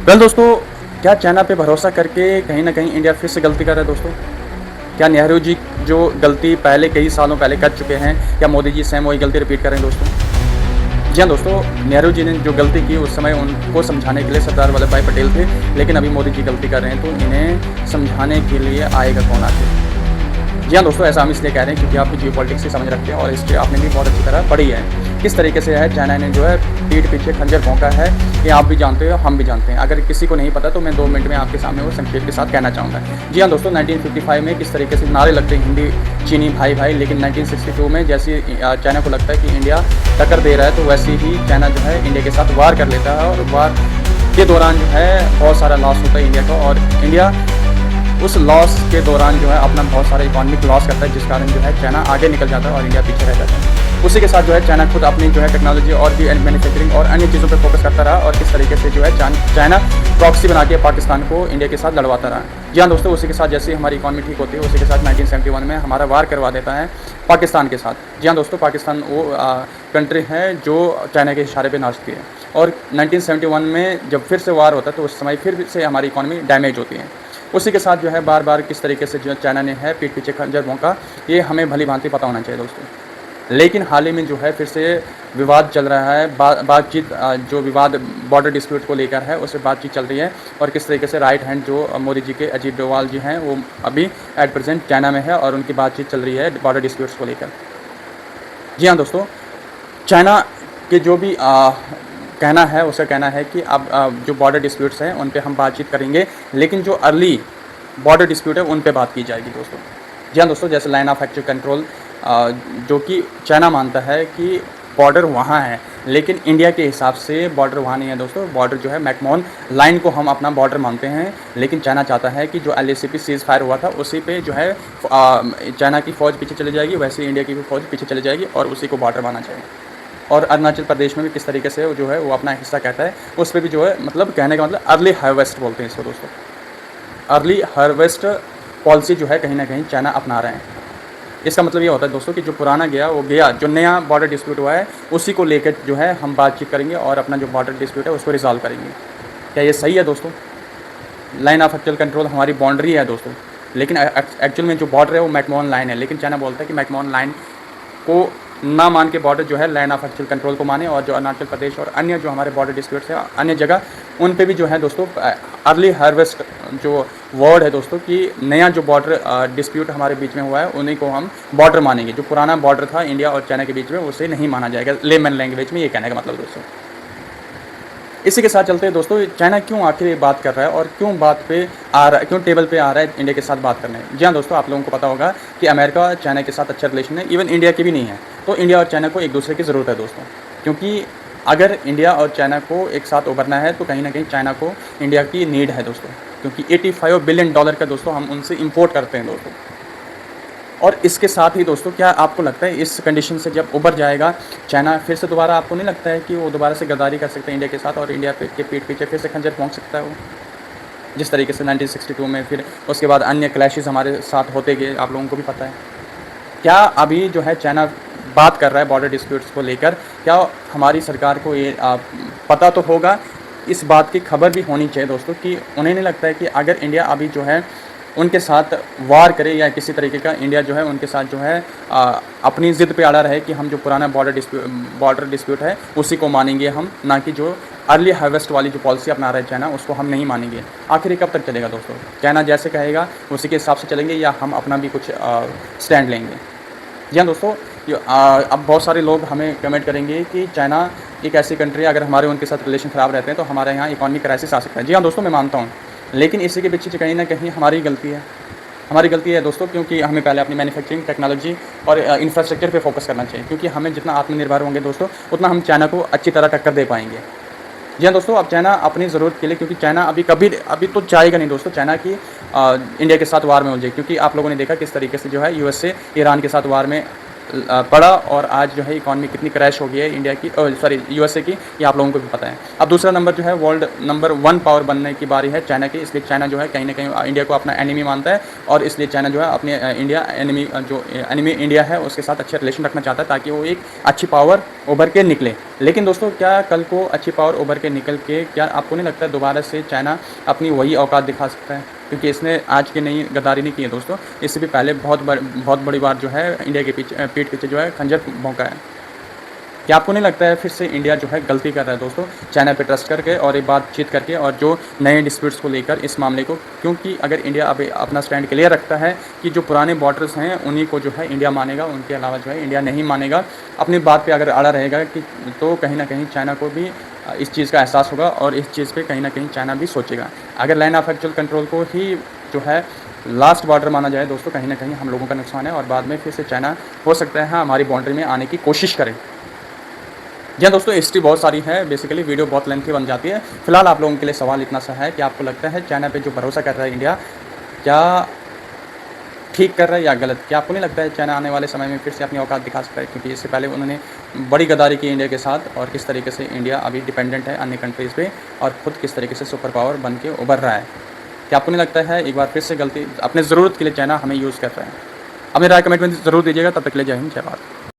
Well दोस्तों, क्या China पे भरोसा करके कहीं न कहीं इंडिया फिर से गलती कर रहा है दोस्तों? क्या नेहरू जी जो गलती पहले कई सालों पहले कर चुके हैं, क्या मोदी जी सेम वही गलती रिपीट कर रहे हैं दोस्तों? जी हाँ दोस्तों, नेहरू जी ने जो गलती की उस समय उनको समझाने के लिए सरदार वल्लभ भाई पटेल थे, लेकिन अभी मोदी जी गलती कर रहे हैं, तो इन्हें समझाने के लिए आएगा कौन आगे? जी हाँ दोस्तों, ऐसा हम इसलिए कह रहे हैं क्योंकि आप जियोपॉलिटिक्स से समझ रखते हैं और हिस्ट्री आपने भी बहुत अच्छी तरह पढ़ी है। किस तरीके से है चाइना ने जो है पीठ पीछे खंजर भोंका है, ये आप भी जानते हो, हम भी जानते हैं। अगर किसी को नहीं पता तो मैं 2 मिनट में आपके सामने वो संक्षेप के साथ कहना चाहूँगा। जी हाँ दोस्तों, 1955 में किस तरीके से नारे लगते हैं हिंदी चीनी भाई भाई, लेकिन 1962 में जैसे चाइना को लगता है कि इंडिया टक्कर दे रहा है, तो वैसे ही चाइना जो है इंडिया के साथ वार कर लेता है और वार के दौरान जो है बहुत सारा लॉस होता है इंडिया को, और इंडिया उस लॉस के दौरान जो है अपना बहुत सारा इकोनॉमिक लॉस करता है, जिस कारण जो है चाइना आगे निकल जाता है और इंडिया पीछे रह जाता है। उसी के साथ जो है चाइना खुद अपनी जो है टेक्नोलॉजी और भी मैन्युफैक्चरिंग और अन्य चीज़ों पर फोकस करता रहा, और किस तरीके से जो है चाइना प्रॉक्सी बना के पाकिस्तान को इंडिया के साथ लड़वाता रहा। जी हाँ दोस्तों, उसी के साथ जैसे हमारी इकॉनमी ठीक होती है, उसी के साथ 1971 में हमारा वार करवा देता है पाकिस्तान के साथ। जी हाँ दोस्तों, पाकिस्तान वो कंट्री है जो चाइना के इशारे पर नाचती है, और 1971 में जब फिर से वार होता है तो उस समय फिर से हमारी इकॉनमी डैमेज होती है। उसी के साथ जो है बार बार किस तरीके से जो चाइना ने है पीठ पीछे खंजर भोंका, ये हमें भली भांति पता होना चाहिए दोस्तों। लेकिन हाल ही में जो है फिर से विवाद चल रहा है, बातचीत जो विवाद बॉर्डर डिस्प्यूट को लेकर है, उससे बातचीत चल रही है, और किस तरीके से राइट हैंड जो मोदी जी के अजीत डोवाल जी हैं वो अभी एट प्रेजेंट चाइना में है और उनकी बातचीत चल रही है बॉर्डर डिस्प्यूट्स को लेकर। जी हाँ दोस्तों, चाइना के जो भी कहना है, उसका कहना है कि अब जो बॉर्डर डिस्प्यूट्स हैं उन पे हम बातचीत करेंगे, लेकिन जो अर्ली बॉर्डर डिस्प्यूट है उन पे बात की जाएगी दोस्तों। जी हाँ दोस्तों, जैसे लाइन ऑफ एक्चुअल कंट्रोल, जो कि चाइना मानता है कि बॉर्डर वहाँ है, लेकिन इंडिया के हिसाब से बॉर्डर वहाँ नहीं है दोस्तों। बॉर्डर जो है मैकमोहन लाइन को हम अपना बॉर्डर मानते हैं, लेकिन चाइना चाहता है कि जो LACP सीज़ फायर हुआ था उसी पे जो है चाइना की फ़ौज पीछे चली जाएगी, वैसे इंडिया की भी फ़ौज पीछे चली जाएगी और उसी को बॉर्डर माना जाएगा। और अरुणाचल प्रदेश में भी किस तरीके से जो है वो अपना हिस्सा कहता है, उस पर भी जो है मतलब कहने का मतलब अर्ली हार्वेस्ट बोलते हैं इसको दोस्तों। अर्ली हार्वेस्ट पॉलिसी जो है कहीं ना कहीं चाइना अपना रहे हैं। इसका मतलब ये होता है दोस्तों कि जो पुराना गया वो गया, जो नया बॉर्डर डिस्प्यूट हुआ है उसी को लेकर जो है हम बातचीत करेंगे और अपना जो बॉर्डर डिस्प्यूट है उसको रिजॉल्व करेंगे। क्या ये सही है दोस्तों? लाइन ऑफ एक्चुअल कंट्रोल हमारी बाउंड्री है दोस्तों, लेकिन एक्चुअल में जो बॉर्डर है वो मैकमोहन लाइन है, लेकिन चाइना बोलता है कि मैकमोहन लाइन को ना मान के बॉर्डर जो है लाइन ऑफ एक्चुअल कंट्रोल को माने, और जो अरुणाचल प्रदेश और अन्य जो हमारे बॉर्डर डिस्प्यूट्स है अन्य जगह उन पे भी जो है दोस्तों अर्ली हार्वेस्ट जो वर्ड है दोस्तों कि नया जो बॉर्डर डिस्प्यूट हमारे बीच में हुआ है उन्हीं को हम बॉर्डर मानेंगे। जो पुराना बॉर्डर था इंडिया और चाइना के बीच में उसे नहीं माना जाएगा, लेमन लैंग्वेज में ये कहने का मतलब दोस्तों। इसी के साथ चलते हैं दोस्तों, चाइना क्यों आखिर ये बात कर रहा है और क्यों बात पे आ रहा है, क्यों टेबल पे आ रहा है इंडिया के साथ बात करने। जी हाँ दोस्तों, आप लोगों को पता होगा कि अमेरिका चाइना के साथ अच्छा रिलेशन है, इवन इंडिया के भी नहीं है। तो इंडिया और चाइना को एक दूसरे की ज़रूरत है दोस्तों, क्योंकि अगर इंडिया और चाइना को एक साथ उभरना है तो कहीं ना कहीं चाइना को इंडिया की नीड है दोस्तों, क्योंकि $85 बिलियन का दोस्तों हम उनसे इम्पोर्ट करते हैं दोस्तों। और इसके साथ ही दोस्तों, क्या आपको लगता है इस कंडीशन से जब उभर जाएगा चाइना फिर से दोबारा, आपको नहीं लगता है कि वो दोबारा से गद्दारी कर सकते हैं इंडिया के साथ और इंडिया के पीठ पीछे फिर से खंजर पहुंच सकता है वो, जिस तरीके से 1962 में, फिर उसके बाद अन्य क्लैशेस हमारे साथ होते गए, आप लोगों को भी पता है। क्या अभी जो है चाइना बात कर रहा है बॉर्डर डिस्प्यूट्स को लेकर, क्या हमारी सरकार को ये पता तो होगा, इस बात की खबर भी होनी चाहिए दोस्तों कि उन्हें नहीं लगता है कि अगर इंडिया अभी जो है उनके साथ वार करे या किसी तरीके का इंडिया जो है उनके साथ जो है अपनी ज़िद पे अड़ा रहे कि हम जो पुराना बॉर्डर डिस्प्यूट है उसी को मानेंगे हम, ना कि जो अर्ली हार्वेस्ट वाली जो पॉलिसी अपना रहा है चाइना उसको हम नहीं मानेंगे। आखिर कब तक चलेगा दोस्तों? चाइना जैसे कहेगा उसी के हिसाब से चलेंगे या हम अपना भी कुछ स्टैंड लेंगे? जी हाँ दोस्तों, अब बहुत सारे लोग हमें कमेंट करेंगे कि चाइना एक ऐसी कंट्री है अगर हमारे उनके साथ रिलेशन ख़राब रहते हैं तो हमारे यहाँ इकॉनमिक क्राइसिस आ सकता है। जी हाँ दोस्तों, मैं मानता हूँ, लेकिन इसी के पीछे कहीं ना कहीं हमारी गलती है, हमारी गलती है दोस्तों, क्योंकि हमें पहले अपनी मैन्युफैक्चरिंग टेक्नोलॉजी और इंफ्रास्ट्रक्चर पे फोकस करना चाहिए, क्योंकि हमें जितना आत्मनिर्भर होंगे दोस्तों उतना हम चाइना को अच्छी तरह टक्कर दे पाएंगे। जी हाँ दोस्तों, अब चाइना अपनी ज़रूरत के लिए, क्योंकि चाइना अभी तो चाहेगा नहीं दोस्तों चाइना की इंडिया के साथ वार में उलझे, क्योंकि आप लोगों ने देखा किस तरीके से जो है USA ईरान के साथ वार में पड़ा और आज जो है इकॉनमी कितनी क्रैश हो गई है इंडिया की, USA की, ये आप लोगों को भी पता है। अब दूसरा नंबर जो है वर्ल्ड नंबर 1 पावर बनने की बारी है चाइना की, इसलिए चाइना जो है कहीं ना कहीं इंडिया को अपना एनिमी मानता है और इसलिए चाइना जो है अपने एनिमी इंडिया है उसके साथ अच्छे रिलेशन रखना चाहता है ताकि वो एक अच्छी पावर उभर के निकले। लेकिन दोस्तों क्या कल को अच्छी पावर उभर के निकल के क्या आपको नहीं लगता है दोबारा से चाइना अपनी वही औकात दिखा सकता है? क्योंकि इसने आज की नहीं गद्दारी नहीं की है दोस्तों, इससे भी पहले बहुत बड़ी बार जो है इंडिया के पीछे पीठ पीछे जो है खंजर भोंका है। क्या आपको नहीं लगता है फिर से इंडिया जो है गलती कर रहा है दोस्तों, चाइना पे ट्रस्ट करके और ये बातचीत करके और जो नए डिस्प्यूट्स को लेकर इस मामले को, क्योंकि अगर इंडिया अब अपना स्टैंड क्लियर रखता है कि जो पुराने बॉर्डर्स हैं उन्हीं को जो है इंडिया मानेगा, उनके अलावा जो है इंडिया नहीं मानेगा, अपनी बात पे अगर अड़ा रहेगा कि तो कहीं न कहीं चाइना को भी इस चीज़ का एहसास होगा और इस चीज़ पे कहीं न कहीं चाइना भी सोचेगा। अगर लाइन ऑफ एक्चुअल कंट्रोल को ही जो है लास्ट बॉर्डर माना जाए दोस्तों, कहीं न कहीं हम लोगों का नुकसान है और बाद में फिर से चाइना हो सकता है हमारी बाउंड्री में आने की कोशिश करे। जी हाँ दोस्तों, हिस्ट्री बहुत सारी है, बेसिकली वीडियो बहुत लेंथी बन जाती है। फिलहाल आप लोगों के लिए सवाल इतना सा है कि आपको लगता है चाइना पे जो भरोसा कर रहा है इंडिया, क्या ठीक कर रहा है या गलत? क्या आपको नहीं लगता है चाइना आने वाले समय में फिर से अपनी औकात दिखा सकता है? क्योंकि इससे पहले उन्होंने बड़ी गद्दारी की इंडिया के साथ और किस तरीके से इंडिया अभी डिपेंडेंट है अन्य कंट्रीज़ पे और खुद किस तरीके से सुपर पावर बन के उभर रहा है। क्या आपको नहीं लगता है एक बार फिर से गलती अपने ज़रूरत के लिए चाइना हमें यूज़ कर रहा है? अपनी राय कमेंट में ज़रूर दीजिएगा। तब तक के लिए जय हिंद, जय भारत।